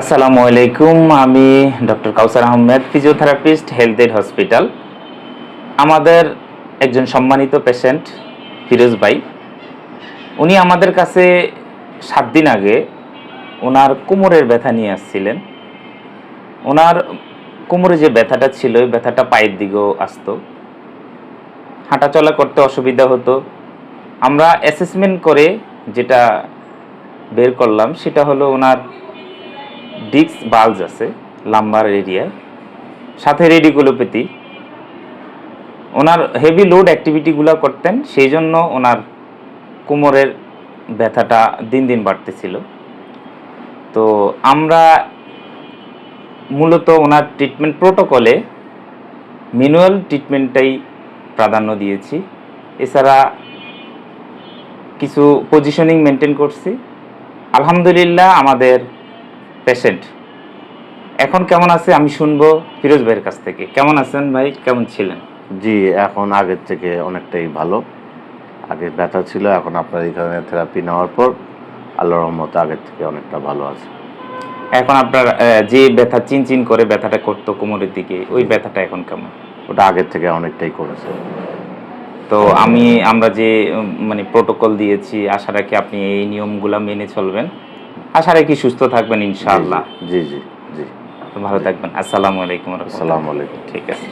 আসসালামু আলাইকুম। আমি doctor Kawsar Ahmed, physiotherapist, Health Aid Hospital. আমাদের একজন সম্মানিত পেশেন্ট ফিরোজ ভাই, উনি আমাদের কাছে 7 দিন আগে ওনার কোমরের ব্যথা নিয়ে আসছিলেন। ওনার কোমরে যে ব্যথাটা ছিল, ওই ব্যথাটা পায়ের দিকেও আসতো, হাঁটাচলা করতে অসুবিধা হতো। আমরা অ্যাসেসমেন্ট করে যেটা বের করলাম সেটা হলো ওনার ডিস্ক বাল্জ আছে লাম্বার এরিয়ায়, সাথে রেডিকুলোপ্যাথি। ওনার হেভি লোড অ্যাক্টিভিটিগুলো করতেন, সেই জন্য ওনার কোমরের ব্যথাটা দিন দিন বাড়তেছিল। তো আমরা মূলত ওনার ট্রিটমেন্ট প্রোটোকলে ম্যানুয়াল ট্রিটমেন্টটাই প্রাধান্য দিয়েছি। এছাড়া কিছু পজিশনিং মেনটেন করছি। আলহামদুলিল্লাহ আমাদের পেশেন্ট এখন কেমন আছে আমি শুনবো ফিরোজ ভাইয়ের কাছ থেকে। কেমন আছেন ভাই, কেমন ছিলেন? জি, এখন আগের থেকে অনেকটাই ভালো। আগে ব্যথা ছিল, এখন আপনার এখানে থেরাপি নেওয়ার পর আল্লাহর রহমতে আগের থেকে অনেকটা ভালো আছে। এখন আপনার যে ব্যথা চিনচিন করে ব্যথাটা করতো কোমরের দিকে, ওই ব্যথাটা এখন কেমন? ওটা আগের থেকে অনেকটাই কমেছে। তো আমরা যে মানে প্রোটোকল দিয়েছি, আশা রাখি আপনি এই নিয়মগুলো মেনে চলবেন। আশা রাখি সুস্থ থাকবেন ইনশাআল্লাহ। জি জি জি। তো ভালো থাকবেন। আসসালামু আলাইকুম। আসসালামু আলাইকুম। ঠিক আছে।